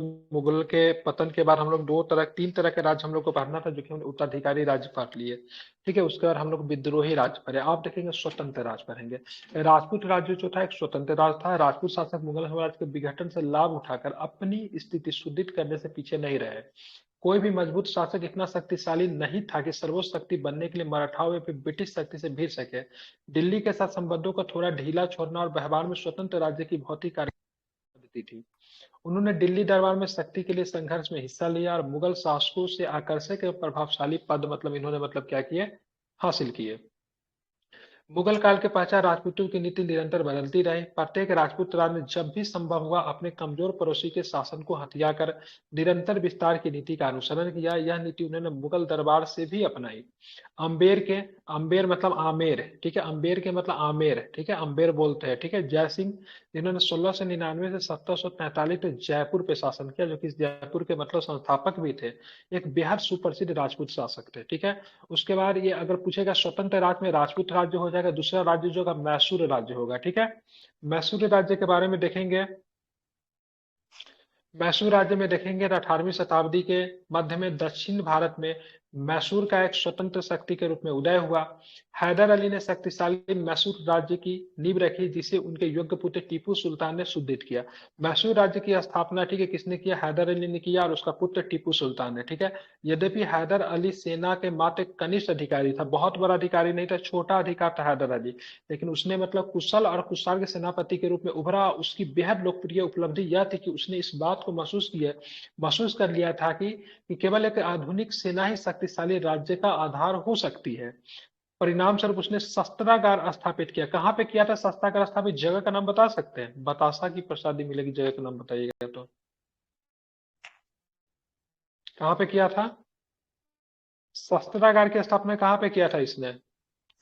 मुगल के पतन के बाद हम लोग तीन तरह के राज्य हम लोग को पढ़ना था, जो कि हमने उत्तराधिकारी राज्य पढ़ लिए। ठीक है, उसके बाद हम लोग विद्रोही राज्य पढ़े। आप देखेंगे स्वतंत्र राज्य पढ़ेंगे। राजपूत राज्य जो था एक स्वतंत्र राज्य था। राजपूत शासक मुगल साम्राज्य के विघटन से लाभ उठाकर अपनी स्थिति सुदृढ़ करने से पीछे नहीं रहे। कोई भी मजबूत शासक इतना शक्तिशाली नहीं था कि सर्वोच्च शक्ति बनने के लिए मराठाओं या फिर ब्रिटिश शक्ति से भिड़ सके। दिल्ली के साथ संबंधों को थोड़ा ढीला छोड़ना और व्यवहार में स्वतंत्र राज्य की भौतिक कार्यपद्धति थी। उन्होंने दिल्ली दरबार में शक्ति के लिए संघर्ष में हिस्सा लिया और मुगल शासकों से आकर्षक एवं प्रभावशाली पद इन्होंने क्या किए, हासिल किए। मुगल काल के पश्चात राजपूतों की नीति निरंतर बदलती रही। प्रत्येक राजपूत राज ने जब भी संभव हुआ अपने कमजोर पड़ोसी के शासन को हथिया कर निरंतर विस्तार की नीति का अनुसरण किया। यह नीति उन्होंने मुगल दरबार से भी अपनाई। अंबेर मतलब आमेर, ठीक है, अंबेर के मतलब आमेर, ठीक है, अंबेर बोलते हैं, ठीक है, जय सिंह, जिन्होंने 1699 से 1743 तक जयपुर पे शासन किया, जो कि जयपुर के संस्थापक भी थे। एक बेहद सुप्रसिद्ध राजपूत शासक थे। ठीक है, उसके बाद ये अगर पूछेगा स्वतंत्र राज्य में राजपूत राज्य हो जाएगा। दूसरा राज्य जो होगा मैसूर राज्य होगा। ठीक है, मैसूर राज्य के बारे में देखेंगे। मैसूर राज्य में देखेंगे तो 18वीं शताब्दी के मध्य में दक्षिण भारत में मैसूर का एक स्वतंत्र शक्ति के रूप में उदय हुआ। हैदर अली ने शक्तिशाली मैसूर राज्य की नींव रखी, जिसे उनके योग्य पुत्र टीपू सुल्तान ने सुदृढ़ किया। मैसूर राज्य की स्थापना, ठीक है, किसने किया? हैदर अली ने किया और उसका पुत्र टीपू सुल्तान ने। ठीक है, यद्यपि हैदर अली सेना के मात्र कनिष्ठ अधिकारी था, बहुत बड़ा अधिकारी नहीं था, छोटा अधिकार था हैदर अली, लेकिन उसने कुशल और कुशाग्र सेनापति के रूप में उभरा। उसकी बेहद लोकप्रिय उपलब्धि यह थी कि उसने इस बात को महसूस कर लिया था कि केवल एक आधुनिक सेना ही शक्तिशाली राज्य का आधार हो सकती है। परिणाम स्वरूप उसने शस्त्रागार स्थापित किया। कहाँ पे किया था शस्त्रागार स्थापित? जगह का नाम बता सकते हैं? बतासा की प्रसादी मिलेगी, जगह का नाम बताइएगा तो। कहाँ पे किया था शस्त्रागार की स्थापना? कहाँ पे किया था इसने,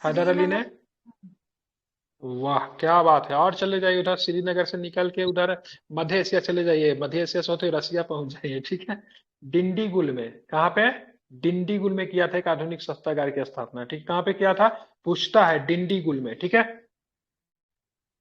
हैदर अली ने? श्रीनगर। वाह क्या बात है! और चले जाइए उधर, श्रीनगर से निकल के उधर मध्य एशिया चले जाइए, मध्य एशिया से होते रसिया पहुंच जाइए। ठीक है, डिंडीगुल में। कहाँ पे? डिंडीगुल में किया था एक आधुनिक शस्त्रागार की स्थापना। ठीक, कहाँ पे किया था? पूछता है, डिंडीगुल में। ठीक है,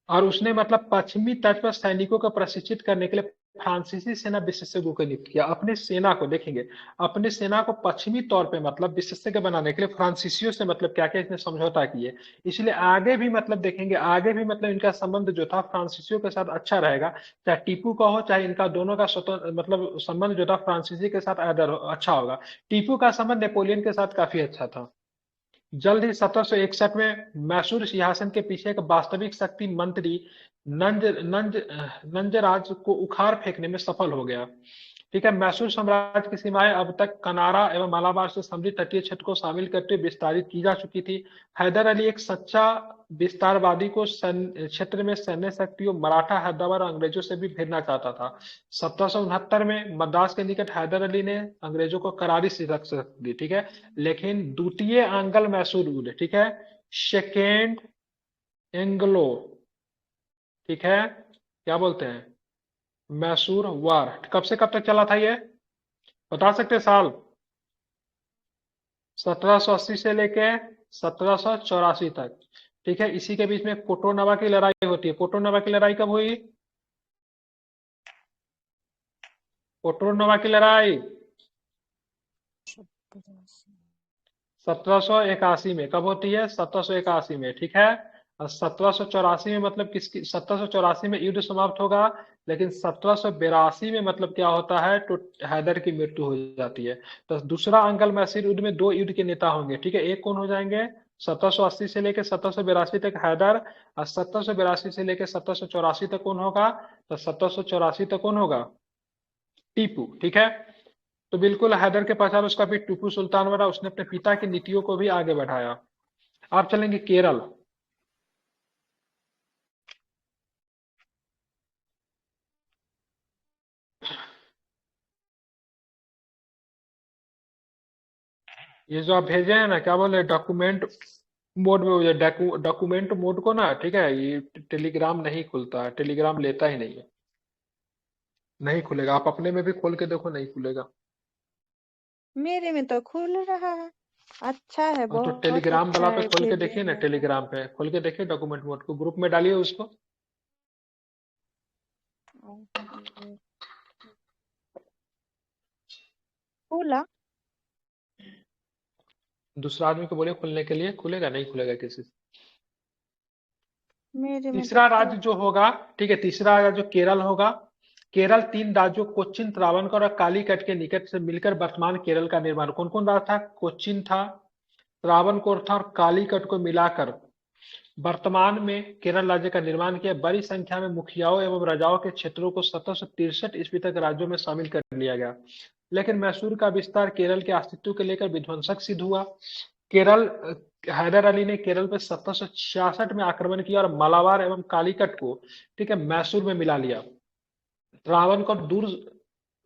और उसने पश्चिमी तट पर सैनिकों को प्रशिक्षित करने के लिए फ्रांसीसी सेना विशेषज्ञों को नियुक्त किया। अपने सेना को देखेंगे, अपने सेना को पश्चिमी तौर पे विशेषज्ञ बनाने के लिए फ्रांसीसियों से क्या क्या इसने समझौता किए। इसलिए आगे भी देखेंगे, आगे भी इनका संबंध जो था फ्रांसीसियों के साथ अच्छा रहेगा। चाहे टीपू का हो, चाहे इनका दोनों का स्वतंत्र संबंध जो था फ्रांसीसी के साथ अच्छा होगा। टीपू का संबंध नेपोलियन के साथ काफी अच्छा था। जल्द ही 1761 में मैसूर सिंहासन के पीछे एक वास्तविक शक्ति मंत्री नंज नंज नंजराज को उखाड़ फेंकने में सफल हो गया। ठीक है, मैसूर साम्राज्य की सीमाएं अब तक कनारा एवं मालाबार से समृद्ध तटीय क्षेत्र को शामिल करके विस्तारित की जा चुकी थी। हैदर अली एक सच्चा विस्तारवादी को क्षेत्र में सैन्य शक्तियों मराठा, हैदराबाद और अंग्रेजों से भी भिड़ना चाहता था। 1769 में मद्रास के निकट हैदर अली ने अंग्रेजों को करारी शिकस्त दी। ठीक है, लेकिन द्वितीय आंग्ल मैसूर युद्ध, ठीक है, सेकेंड एंग्लो, ठीक है, क्या बोलते हैं, मैसूर वार, कब से कब तक चला था ये? बता सकते हैं साल? 1780 से लेके 1784 तक। ठीक है, इसी के बीच में कोटोनवा की लड़ाई होती है। कोटोनवा की लड़ाई कब हुई? कोटोनवा की लड़ाई 1781 में। कब होती है? 1781 में। ठीक है, और 1784 में किसकी? 1784 में युद्ध समाप्त होगा, लेकिन 1782 में क्या होता है, तो हैदर की मृत्यु हो जाती है। तो दूसरा अंगल मैसूर युद्ध में दो युद्ध के नेता होंगे। ठीक है, एक कौन हो जाएंगे? 1780 से लेकर 1782 तक हैदर, और 1782 से लेकर 1784 तक कौन होगा? तो 1784 तक कौन होगा? टीपू। ठीक है, तो बिल्कुल हैदर के पश्चात उसका भी टीपू सुल्तान बना। उसने अपने पिता की नीतियों को भी आगे बढ़ाया। आप चलेंगे केरल। ये जो आप भेजे हैं ना, क्या बोले, डॉक्यूमेंट मोड में हो जाए। डॉक्यूमेंट मोड को ना, ठीक है, ये टेलीग्राम नहीं खुलता है, टेलीग्राम लेता ही नहीं है, नहीं खुलेगा। आप अपने में भी खोल के देखो, नहीं खुलेगा। मेरे में तो खुल रहा है। अच्छा है, और तो बहुत टेलीग्राम अच्छा वाला पे है, खोल के भेजे देखिए ना, हैं। टेलीग्राम पे खोल के देखिए डॉक्यूमेंट मोड को, ग्रुप में डालिए उसको। खुला। दूसरा आदमी को बोले खुलने के लिए, खुलेगा नहीं, खुलेगा किसी से। मेरे में तो तीसरा खुल। राज्य जो होगा, ठीक है, तीसरा राज्य जो केरल होगा। केरल तीन राज्यों कोच्चिन, त्रावणकोर और कालीकट के निकट से मिलकर वर्तमान केरल का निर्माण, कौन कौन राज्य था? कोच्चिन था, त्रावणकोर था और कालीकट को मिलाकर वर्तमान में केरल राज्य का निर्माण किया। बड़ी संख्या में मुखियाओं एवं राजाओं के क्षेत्रों को 1763 ईस्वी तक राज्यों में शामिल कर लिया गया। लेकिन मैसूर का विस्तार केरल के अस्तित्व को लेकर विध्वंसक सिद्ध हुआ। केरल हैदर अली ने केरल पर 1766 में आक्रमण किया और मालाबार एवं कालीकट को, ठीक है, मैसूर में मिला लिया। त्रावणकोर दूर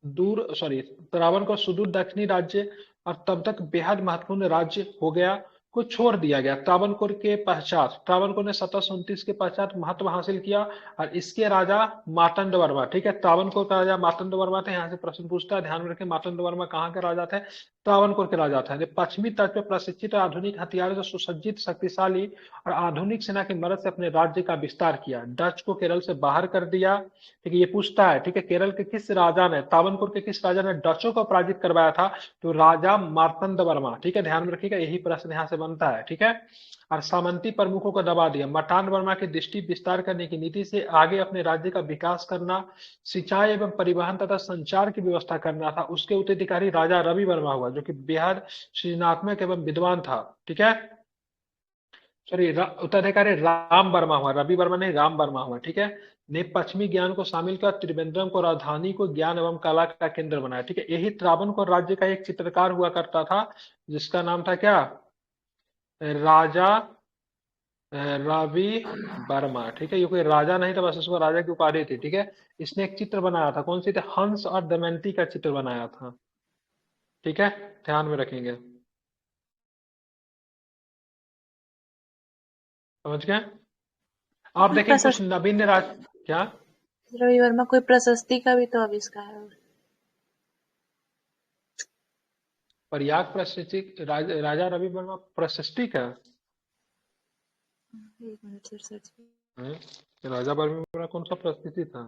दूर सॉरी त्रावणकोर सुदूर दक्षिणी राज्य और तब तक बेहद महत्वपूर्ण राज्य हो गया को छोड़ दिया गया। त्रावणकोर ने 1729 के पश्चात महत्व हासिल किया और इसके राजा मार्तंड वर्मा, ठीक है, त्रावणकोर का राजा मार्तंड वर्मा थे। यहाँ से प्रश्न पूछता है, ध्यान में रखें, मार्तंड वर्मा कहाँ के राजा थे? त्रावणकोर के राजा थे। पश्चिमी तट पर प्रशिक्षित और आधुनिक हथियारों से सुसज्जित, शक्तिशाली और आधुनिक सेना की मदद से अपने राज्य का विस्तार किया। डच को केरल से बाहर कर दिया। ठीक है, ये पूछता है, ठीक है, केरल के किस राजा ने, त्रावणकोर के किस राजा ने डचों को पराजित करवाया था? तो राजा मार्तंड वर्मा, ठीक है, ध्यान में रखिएगा, यही प्रश्न यहाँ से बनता है, ठीक है। और सामंती प्रमुखों को दबा दिया। मार्तांड वर्मा की दृष्टि विस्तार करने की नीति से आगे अपने राज्य का विकास करना, सिंचाई एवं परिवहन तथा संचार की व्यवस्था करना था। उसके उत्तराधिकारी राजा रवि वर्मा हुआ, जो कि बेहद सृजनात्मक एवं विद्वान था, ठीक है। सॉरी, उत्तराधिकारी राम वर्मा हुआ, रवि वर्मा नहीं, राम वर्मा हुआ, ठीक है। ने पश्चिमी ज्ञान को शामिल कर त्रिवेंद्रम को राजधानी को ज्ञान एवं कला का केंद्र बनाया, ठीक है। यही त्रावणकोर राज्य का एक चित्रकार हुआ करता था, जिसका नाम था क्या? राजा रवि वर्मा, ठीक है। ये कोई राजा नहीं था, बस उसको राजा की उपाधि थी, ठीक है। इसने एक चित्र बनाया था, कौन सी थी? हंस और दमयंती का चित्र बनाया था, ठीक है, ध्यान में रखेंगे। समझ गए? आप देखें कुछ प्रशस्ति, नवीन राज, क्या? रवि वर्मा कोई प्रशस्ति का भी तो आविष्कार है। प्रयाग प्रशस्ति, राजा रवि वर्मा प्रशस्ति का? एक मिनट सर, सर्च हैं? राजा रवि वर्मा कौन सा प्रशस्ति था?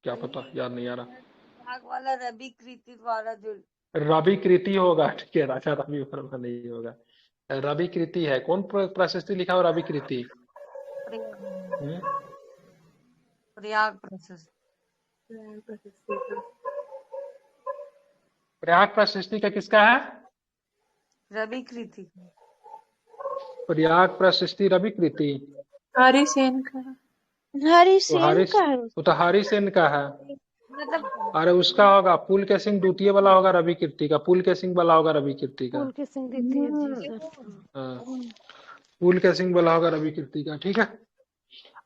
क्या पता, याद नहीं आ रहा। भाग वाला रवि कृति वाला जो रवि कृति होगा, ठीक है, राजा रवि वर्मा नहीं होगा। रवि कृति है, कौन प्रशस्ति लिखा हो? रवि कृति। प्रयाग प्रशस्ति। प्रयाग प्रशस्ति का किसका है? रवि कृति। प्रयाग प्रशस्ति रवि कृति। हरि सेन का है। हरि वो सेन का है वो तो हरि सेन का है। मतलब अरे उसका होगा पुल के सिंह द्वितीय वाला होगा रवि कीर्ति का, पुल के सिंह वाला होगा रवि कीर्ति का। फूल के सिंह द्वितीय जी सर। हाँ, पुल के सिंह वाला होगा रवि कीर्ति का, ठीक है।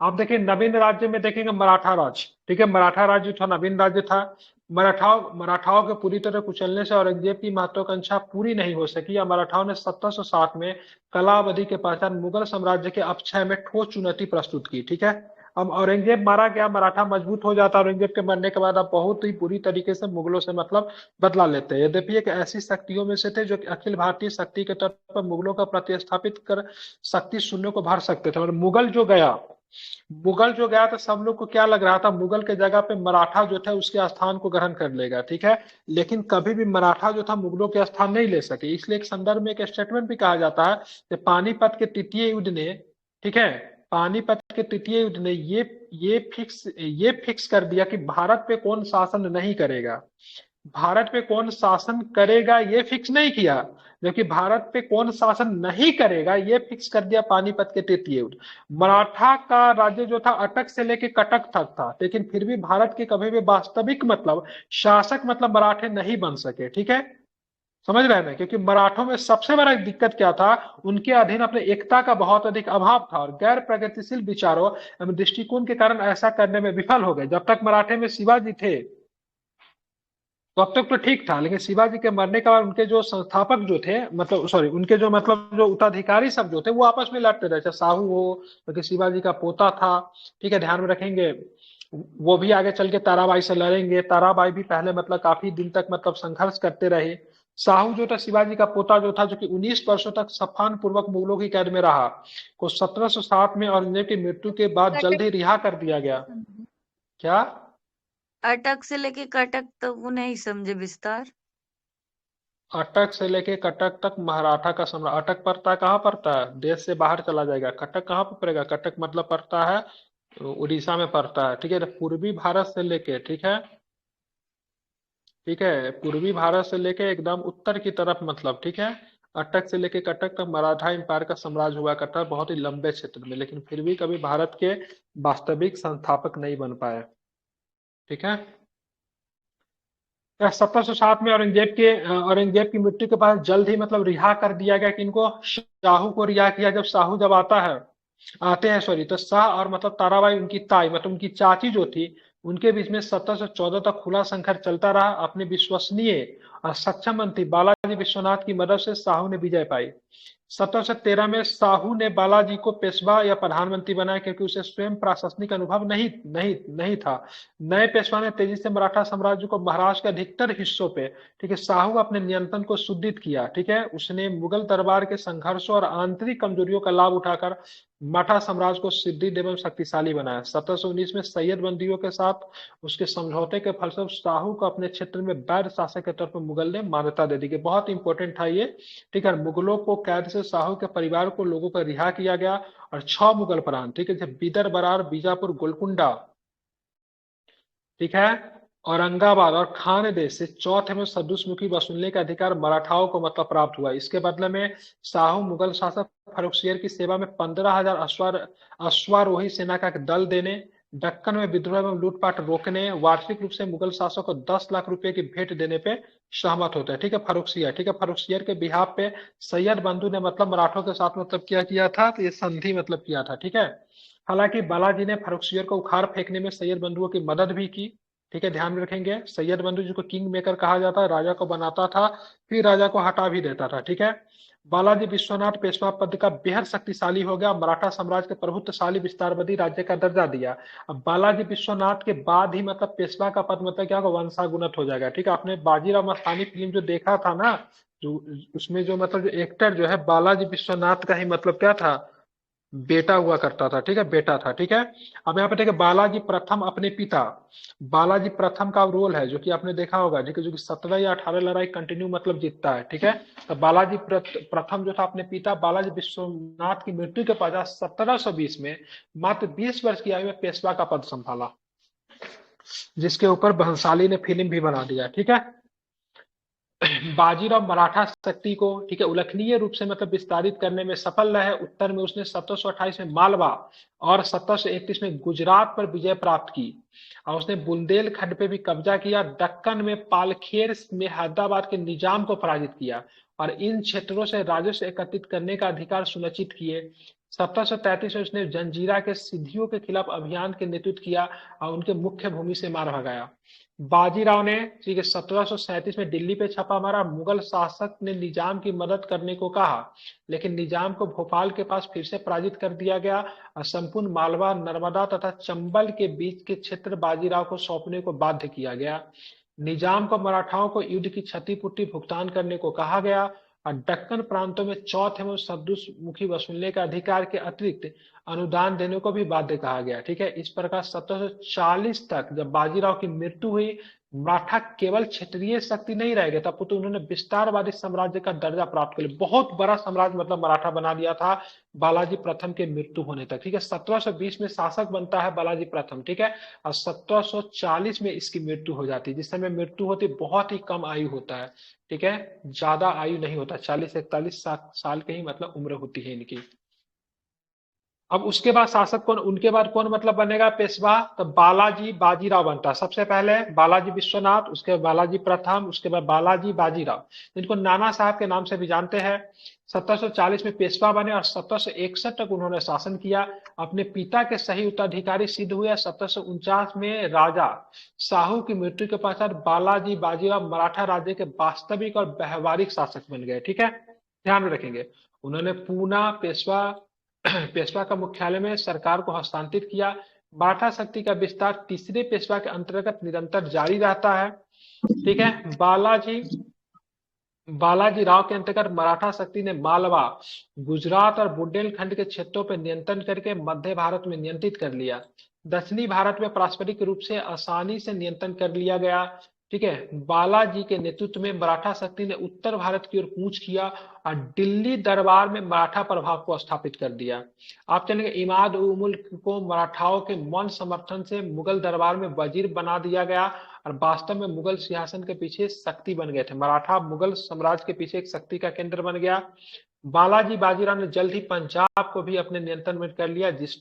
आप देखिए नवीन राज्य में देखेंगे मराठा राज्य, ठीक है, मराठा राज्य था, नवीन राज्य था। मराठाओं के पूरी तरह कुचलने से औरंगजेब की महत्वाकांक्षा पूरी नहीं हो सकी या मराठाओं ने 1707 में कलावधि के पश्चात मुगल साम्राज्य के अपक्षय में ठोस चुनौती प्रस्तुत की, ठीक है। अब औरंगजेब मारा गया, मराठा मजबूत हो जाता। औरंगजेब के मरने के बाद अब बहुत ही बुरी तरीके से मुगलों से मतलब बदला लेते हैं। यद्यपि एक ऐसी शक्तियों में से थे जो कि अखिल भारतीय शक्ति के तौर पर मुगलों का प्रतिस्थापित कर शक्ति शून्य को भर सकते थे। और मुगल जो गया तो सब लोग को क्या लग रहा था, मुगल के जगह पे मराठा जो थे उसके स्थान को ग्रहण कर लेगा, ठीक है। लेकिन कभी भी मराठा जो था मुगलों के स्थान नहीं ले सके। इसलिए एक संदर्भ में एक स्टेटमेंट भी कहा जाता है कि पानीपत के तृतीय युद्ध ने, ठीक है, पानीपत के तृतीय युद्ध ने ये फिक्स कर दिया कि भारत पे कौन शासन नहीं करेगा। भारत पे कौन शासन करेगा ये फिक्स नहीं किया, जबकि भारत पे कौन शासन नहीं करेगा ये फिक्स कर दिया पानीपत के तृतीय युद्ध। मराठा का राज्य जो था अटक से लेके कटक तक था, लेकिन फिर भी भारत के कभी भी वास्तविक मतलब शासक मतलब मराठे नहीं बन सके, ठीक है, समझ रहे हैं ना। क्योंकि मराठों में सबसे बड़ा दिक्कत क्या था, उनके अधीन अपने एकता का बहुत अधिक अभाव था और गैर प्रगतिशील विचारों एवं दृष्टिकोण के कारण ऐसा करने में विफल हो गए। जब तक मराठे में शिवाजी थे तब तक तो ठीक था, लेकिन शिवाजी के मरने के बाद उनके जो संस्थापक जो थे, मतलब सॉरी, उनके जो मतलब जो उत्तराधिकारी सब जो थे वो आपस में लड़ते रहे, चाहे साहू हो, क्योंकि शिवाजी का पोता था, ठीक है, ध्यान में रखेंगे। वो भी आगे चल के ताराबाई से लड़ेंगे। ताराबाई भी पहले मतलब काफी दिन तक मतलब संघर्ष करते रहे। साहू जो था शिवाजी का पोता जो था, जो कि 19 वर्षों तक सफान पूर्वक मुगलों की कैद में रहा, को 1707 में औरंगजेब की मृत्यु के बाद जल्द ही रिहा कर दिया गया। क्या? अटक से लेके कटक तक वो नहीं समझे विस्तार। अटक से लेके कटक तक मराठा का सम्राट। अटक पड़ता है, कहाँ पड़ता है? देश से बाहर चला जाएगा। कटक कहाँ पे पड़ेगा? कटक मतलब पड़ता है उड़ीसा में पड़ता है, ठीक है। तो पूर्वी भारत से लेके, ठीक है, ठीक है, पूर्वी भारत से लेके एकदम उत्तर की तरफ, मतलब, ठीक है। अटक से लेके कटक तक मराठा एम्पायर का साम्राज्य हुआ करता है, बहुत ही लंबे क्षेत्र में, लेकिन फिर भी कभी भारत के वास्तविक संस्थापक नहीं बन पाए, ठीक है। 1707 में औरंगजेब की मृत्यु के बाद जल्द ही, मतलब, रिहा कर दिया गया। कि इनको शाहू को रिहा किया। जब शाहू जब आते हैं, सॉरी, तो शाह और, मतलब, ताराबाई उनकी ताई, मतलब उनकी चाची जो थी, उनके बीच में 1714 तक खुला संघर्ष चलता रहा। अपने विश्वसनीय और सक्षम मंत्री बालाजी विश्वनाथ की मदद से शाहू ने विजय पाई। 1713 में शाहू ने बालाजी को पेशवा या प्रधानमंत्री बनाया, क्योंकि उसे स्वयं प्रशासनिक अनुभव नहीं नहीं नहीं था। नए पेशवा ने तेजी से मराठा साम्राज्य को महाराष्ट्र के अधिकतर हिस्सों पे, ठीक है, शाहू अपने नियंत्रण को सुदृढ़ किया, ठीक है। उसने मुगल दरबार के संघर्षों और आंतरिक कमजोरियों का लाभ उठाकर मराठा साम्राज्य को सुदृढ़ एवं शक्तिशाली बनाया। 1719 में सैयद बंदियों के साथ उसके समझौते के फलस्वरूप शाहू को अपने क्षेत्र में वैध शासक के तौर पर मुगल ने मान्यता दे दी। बहुत इंपॉर्टेंट था ये, ठीक है। मुगलों को कैद से शाहू के परिवार को, लोगों को रिहा किया गया। और 6 मुगल प्रांत, ठीक है, जैसे बीदर, बरार, बीजापुर, गोलकुंडा, ठीक है, औरंगाबाद और खानदेश से चौथे में सदुष्मुखी वसूलने का अधिकार मराठाओं को, मतलब, प्राप्त हुआ। इसके बदले में शाहू मुगल शासक फर्रुखसियर की सेवा में 15,000 अश्वारोही सेना का एक दल देने, दक्कन में विद्रोह एवं लूटपाट रोकने, वार्षिक रूप से मुगल शासक को 10 लाख रुपए की भेंट देने पे सहमत होते हैं, ठीक है। फर्रुखसियर, ठीक है, फर्रुखसियर के बिहाफ पे सैयद बंधु ने, मतलब, मराठों के साथ, मतलब, क्या किया था, तो ये संधि, मतलब, किया था, ठीक है। हालांकि बालाजी ने फर्रुखसियर को उखाड़ फेंकने में सैयद बंधुओं की मदद भी की, ठीक है। ध्यान में रखेंगे, सैयद बंधु जिसको किंग मेकर कहा जाता है, राजा को बनाता था, फिर राजा को हटा भी देता था, ठीक है। बालाजी विश्वनाथ पेशवा पद का बेहद शक्तिशाली हो गया। मराठा साम्राज्य के प्रभुत्वशाली विस्तारवादी राज्य का दर्जा दिया। अब बालाजी विश्वनाथ के बाद ही, मतलब, पेशवा का पद, मतलब, क्या होगा, वंशागुनत हो जाएगा, ठीक है। आपने बाजीराव मस्तानी फिल्म जो देखा था ना, जो उसमें जो, मतलब, जो एक्टर जो है बालाजी विश्वनाथ का ही, मतलब, क्या था, बेटा हुआ करता था, ठीक है, बेटा था, ठीक है। अब यहाँ पे देखिए बालाजी प्रथम अपने पिता, बालाजी प्रथम का रोल है, जो कि आपने देखा होगा, ठीक है, जो कि 17 या 18 लड़ाई कंटिन्यू, मतलब, जीतता है, ठीक है। तो बालाजी प्रथम जो था, अपने पिता बालाजी विश्वनाथ की मृत्यु के पश्चात 1720 में मात्र 20 वर्ष की आयु में पेशवा का पद संभाला, जिसके ऊपर बंसाली ने फिल्म भी बना दिया, ठीक है। बाजीराव मराठा शक्ति को, ठीक है, उल्लेखनीय रूप से, मतलब, विस्तारित करने में सफल रहे। उत्तर में उसने 1728 में मालवा और 1731 में गुजरात पर विजय प्राप्त की, और उसने बुंदेलखंड पे भी कब्जा किया। दक्कन में पालखेर में हैदराबाद के निजाम को पराजित किया और इन क्षेत्रों से राजस्व एकत्रित करने का अधिकार सुनिश्चित किए। 1733 में उसने जंजीरा के सिद्धियों के खिलाफ अभियान के नेतृत्व किया और उनके मुख्य भूमि से मार भगाया। बाजीराव ने, ठीक है, 1737 में दिल्ली पे छापा मारा। मुगल शासक ने निजाम की मदद करने को कहा, लेकिन निजाम को भोपाल के पास फिर से पराजित कर दिया गया और संपूर्ण मालवा, नर्मदा तथा चंबल के बीच के क्षेत्र बाजीराव को सौंपने को बाध्य किया गया। निजाम को मराठाओं को युद्ध की क्षतिपूर्ति भुगतान करने को कहा गया और दक्कन प्रांतों में चौथ एवं सदुष्मुखी वसूलने का अधिकार के अतिरिक्त अनुदान देने को भी बाध्य कहा गया, ठीक है। इस प्रकार 1740 तक जब बाजीराव की मृत्यु हुई, मराठा केवल क्षेत्रीय शक्ति नहीं रह गया, तब तो उन्होंने विस्तारवादी साम्राज्य का दर्जा प्राप्त कर लिया। बहुत बड़ा साम्राज्य, मतलब, मराठा बना दिया था बालाजी प्रथम के मृत्यु होने तक, ठीक है। 1720 में शासक बनता है बालाजी प्रथम, ठीक है, और 1740 में इसकी मृत्यु हो जाती है। जिस समय मृत्यु होती बहुत ही कम आयु होता है, ठीक है, ज्यादा आयु नहीं होता, 40-41 साल के ही, मतलब, उम्र होती है इनकी। अब उसके बाद शासक कौन, उनके बाद कौन, मतलब, बनेगा पेशवा, तो बालाजी बाजीराव बनता है। सबसे पहले बालाजी विश्वनाथ, उसके बाद बालाजी प्रथम, उसके बाद बालाजी बाजीराव, जिनको नाना साहब के नाम से भी जानते हैं। 1740 में पेशवा बने और 1761 तक उन्होंने शासन किया। अपने पिता के सही उत्तराधिकारी सिद्ध हुए। 1749 में राजा शाहू की मृत्यु के पश्चात बालाजी बाजीराव मराठा राज्य के वास्तविक और व्यवहारिक शासक बन गए, ठीक है। ध्यान में रखेंगे, उन्होंने पूना पेशवा का मुख्यालय में सरकार को हस्तांतरित किया। मराठा शक्ति का विस्तार तीसरे पेशवा के अंतर्गत निरंतर जारी रहता है, ठीक है। बालाजी राव के अंतर्गत मराठा शक्ति ने मालवा, गुजरात और बुंदेलखंड के क्षेत्रों पर नियंत्रण करके मध्य भारत में नियंत्रित कर लिया। दक्षिणी भारत में पारस्परिक रूप से आसानी से नियंत्रण कर लिया गया। ठीक है, बालाजी के नेतृत्व में मराठा शक्ति ने उत्तर भारत की ओर कूच किया और दिल्ली दरबार में मराठा प्रभाव को स्थापित कर दिया। आप चलेंगे, इमाद उल मुल्क को मराठाओं के मौन समर्थन से मुगल दरबार में वजीर बना दिया गया और वास्तव में मुगल सिंहासन के पीछे शक्ति बन गए थे। मराठा मुगल साम्राज्य के पीछे एक शक्ति का केंद्र बन गया। बालाजी बाजीराव ने जल्द ही पंजाब को भी अपने नियंत्रण में कर लिया, जिस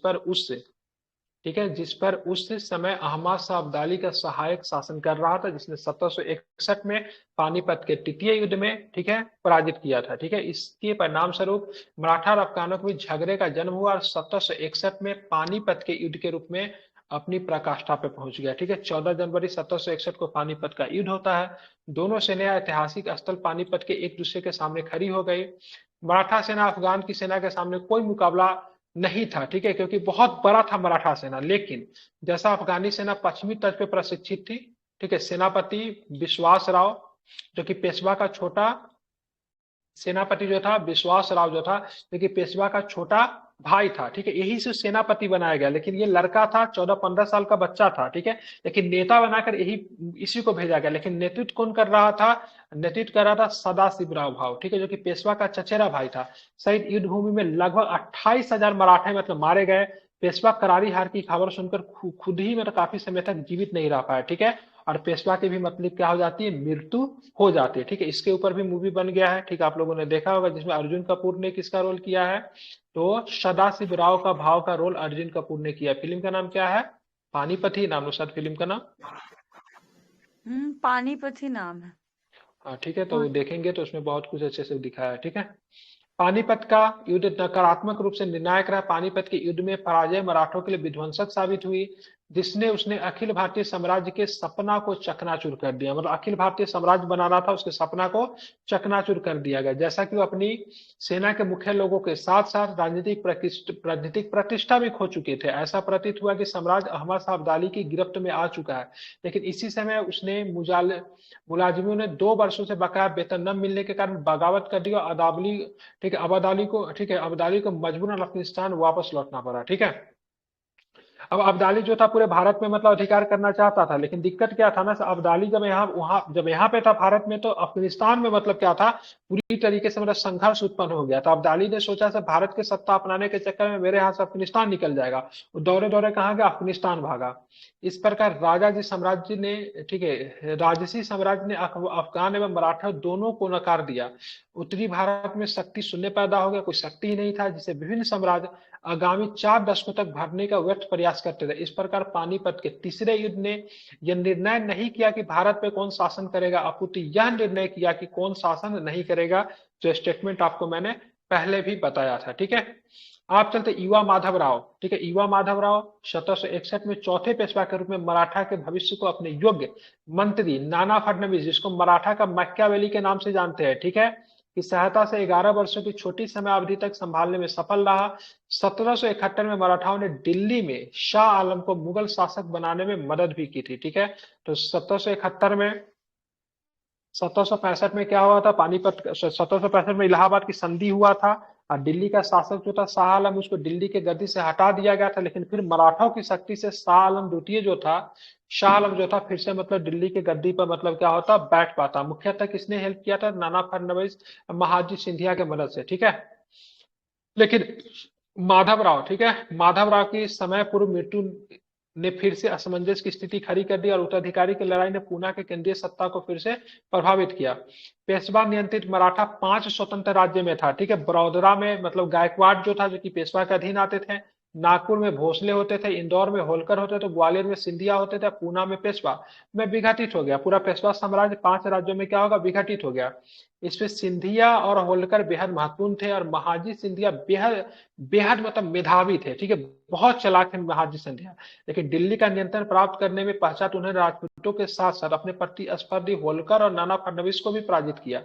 पर उस समय अहमद शाह अब्दाली का सहायक शासन कर रहा था, जिसने 1761 में पानीपत के तृतीय युद्ध में, ठीक है, पराजित किया था। ठीक है, इसके परिणाम स्वरूप मराठा और अफगानों के बीच झगड़े का जन्म हुआ और 1761 में पानीपत के युद्ध के रूप में अपनी पराकाष्ठा पे पहुंच गया। ठीक है, 14 जनवरी 1761 को पानीपत का युद्ध होता है। दोनों सेनाएं ऐतिहासिक स्थल पानीपत के एक दूसरे के सामने खड़ी हो गई। मराठा सेना अफगान की सेना के सामने कोई मुकाबला नहीं था। ठीक है, क्योंकि बहुत बड़ा था मराठा सेना, लेकिन जैसा अफगानी सेना पश्चिमी तट पे प्रशिक्षित थी, ठीक है, सेनापति विश्वास राव जो कि पेशवा का छोटा सेनापति जो था, विश्वास राव जो था, जो कि पेशवा का छोटा भाई था। ठीक है, यही से सेनापति बनाया गया, लेकिन ये लड़का था, 14-15 साल का बच्चा था। ठीक है, लेकिन नेता बनाकर इसी को भेजा गया। लेकिन नेतृत्व कौन कर रहा था? नेतृत्व कर रहा था सदाशिवराव भाव, ठीक है, जो कि पेशवा का चचेरा भाई था। शहीद युद्ध भूमि में लगभग 28,000 मराठे मतलब मारे गए। पेशवा करारी हार की खबर सुनकर खुद ही मतलब काफी समय तक जीवित नहीं रह पाया। ठीक है, और पेशवा की भी मतलब क्या हो जाती है? मृत्यु हो जाती है। ठीक है, इसके ऊपर भी मूवी बन गया है। ठीक है, आप लोगों ने देखा होगा, जिसमें अर्जुन कपूर ने किसका रोल किया है? तो सदाशिवराव का भाव का रोल अर्जुन कपूर ने किया। फिल्म का नाम क्या है? पानीपत ही नाम है शायद फिल्म का नाम। पानीपत ही नाम है। हाँ ठीक है, तो देखेंगे तो उसमें बहुत कुछ अच्छे से दिखाया है। ठीक है, पानीपत का युद्ध नकारात्मक रूप से निर्णायक रहा। पानीपत के युद्ध में पराजय मराठों के लिए विध्वंसक साबित हुई, जिसने उसने अखिल भारतीय साम्राज्य के सपना को चकनाचूर कर दिया। मतलब अखिल भारतीय साम्राज्य बनाना था, उसके सपना को चकनाचूर कर दिया गया। जैसा कि वो अपनी सेना के मुख्य लोगों के साथ साथ राजनीतिक प्रतिष्ठा भी खो चुके थे। ऐसा प्रतीत हुआ कि साम्राज्य अहमद शाह अब्दाली की गिरफ्त में आ चुका है। लेकिन इसी समय उसने मुलाजिमों ने 2 वर्षों से बकाया वेतन न मिलने के कारण बगावत कर दी और अब्दाली को मजबूरन अफगानिस्तान वापस लौटना पड़ा। ठीक है, अब अब्दाली जो था पूरे भारत में मतलब अधिकार करना चाहता था, लेकिन दिक्कत क्या था ना, अब्दाली जब यहाँ पे था भारत में, तो अफगानिस्तान में मतलब क्या था, पूरी तरीके से मतलब संघर्ष उत्पन्न हो गया था। अब्दाली ने सोचा से भारत के सत्ता अपनाने के चक्कर में मेरे हाथ से अफगानिस्तान निकल जाएगा। वो दौरे दौरे कहाँ गया? अफगानिस्तान भागा। इस प्रकार राजसी साम्राज्य ने अफगान एवं मराठा दोनों को नकार दिया। उत्तरी भारत में शक्ति शून्य पैदा हो गया, कोई शक्ति ही नहीं था, जिसे विभिन्न साम्राज्य आगामी 4 दशकों तक भरने का व्यर्थ प्रयास करते थे। इस प्रकार पानीपत के तीसरे युद्ध ने यह निर्णय नहीं किया कि भारत पे कौन शासन करेगा, अपितु यह निर्णय किया कि कौन शासन नहीं करेगा। जो स्टेटमेंट आपको मैंने पहले भी बताया था। ठीक है, आप चलते युवा माधव राव। ठीक है, युवा माधव राव 1761 में चौथे पेशवा के रूप में मराठा के भविष्य को अपने योग्य मंत्री नाना फडणवीस, जिसको मराठा का मैकियावेली के नाम से जानते हैं, ठीक है, की सहायता से 11 वर्षों की छोटी समय अवधि तक संभालने में सफल रहा। 1771 में मराठाओं ने दिल्ली में शाह आलम को मुगल शासक बनाने में मदद भी की थी। ठीक है, तो 1765 में क्या हुआ था? 1765 में इलाहाबाद की संधि हुआ था और दिल्ली का शासक जो था शाह आलम, उसको दिल्ली के गद्दी से हटा दिया गया था। लेकिन फिर मराठों की शक्ति से शाह आलम जो था फिर से मतलब दिल्ली के गद्दी पर मतलब क्या होता, बैठ पाता। मुख्यतः किसने हेल्प किया था? नाना फडणवीस, महाजी सिंधिया के मदद से। ठीक है, लेकिन माधव राव, ठीक है, माधव राव की समय पूर्व मृत्यु ने फिर से असमंजस की स्थिति खड़ी कर दी और उत्तराधिकारी की लड़ाई ने पूना के केंद्रीय सत्ता को फिर से प्रभावित किया। पेशवा नियंत्रित मराठा 5 स्वतंत्र राज्य में था। ठीक है, बड़ौदा में मतलब गायकवाड़ जो था, जो कि पेशवा के अधीन आते थे। नागपुर में भोसले होते थे, इंदौर में होलकर होते थे, ग्वालियर में सिंधिया होते थे, पूना में पेशवा में विघटित हो गया। पूरा पेशवा साम्राज्य 5 राज्यों में क्या होगा? विघटित हो गया। इसमें सिंधिया और होलकर बेहद महत्वपूर्ण थे और महाजी सिंधिया बेहद मतलब मेधावी थे। ठीक है, बहुत चालाक थे महाजी सिंधिया। लेकिन दिल्ली का नियंत्रण प्राप्त करने में पश्चात उन्हें राजपूतों के साथ साथ अपने प्रतिस्पर्धी होलकर और नाना फडणवीस को भी पराजित किया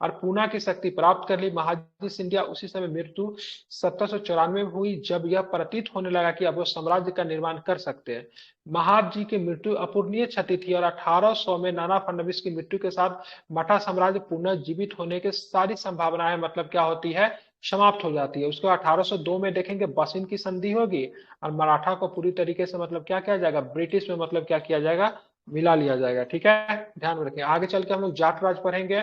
और पूना की शक्ति प्राप्त कर ली। महाजी सिंधिया उसी समय मृत्यु 1794 में हुई, जब यह प्रतीत होने लगा कि अब वो साम्राज्य का निर्माण कर सकते हैं। महाजी की मृत्यु अपूरणीय क्षति थी और 1800 में नाना फडणवीस की मृत्यु के साथ मराठा साम्राज्य पुनर्जीवित होने के सारी संभावनाएं मतलब क्या होती है? समाप्त हो जाती है। उसके बाद 1802 में देखेंगे बसिन की संधि होगी और मराठा को पूरी तरीके से मतलब क्या किया जाएगा, ब्रिटिश में मतलब क्या किया जाएगा, मिला लिया जाएगा। ठीक है, ध्यान में रखें। आगे चल के हम लोग जाट राज पढ़ेंगे।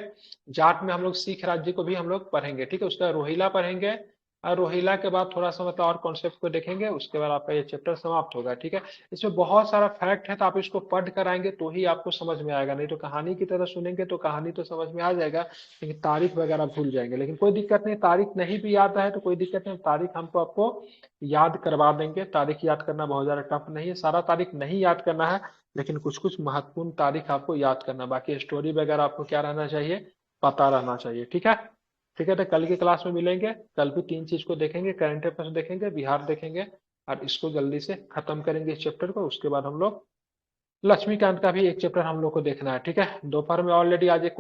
जाट में हम लोग सिख राज्य को भी हम लोग पढ़ेंगे। ठीक है, उसके बाद रोहिला पढ़ेंगे और रोहिला के बाद थोड़ा सा मतलब और कॉन्सेप्ट को देखेंगे, उसके बाद आपका ये चैप्टर समाप्त होगा। ठीक है, इसमें बहुत सारा फैक्ट है, तो आप इसको पढ़ कर आएंगे तो ही आपको समझ में आएगा, नहीं तो कहानी की तरह सुनेंगे तो कहानी तो समझ में आ जाएगा लेकिन तारीख वगैरह भूल जाएंगे। लेकिन कोई दिक्कत नहीं, तारीख नहीं भी याद है तो कोई दिक्कत नहीं, तारीख हमको आपको याद करवा देंगे। तारीख याद करना बहुत ज्यादा टफ नहीं है, सारा तारीख नहीं याद करना है लेकिन कुछ कुछ महत्वपूर्ण तारीख आपको याद करना, बाकी स्टोरी वगैरह आपको क्या रहना चाहिए, पता रहना चाहिए। ठीक है, ठीक है, तो कल की क्लास में मिलेंगे। कल भी 3 चीज को देखेंगे, करंट अफेयर्स देखेंगे, बिहार देखेंगे और इसको जल्दी से खत्म करेंगे इस चैप्टर को। उसके बाद हम लोग लक्ष्मीकांत का भी एक चैप्टर हम लोग को देखना है। ठीक है, दोपहर में ऑलरेडी आज एक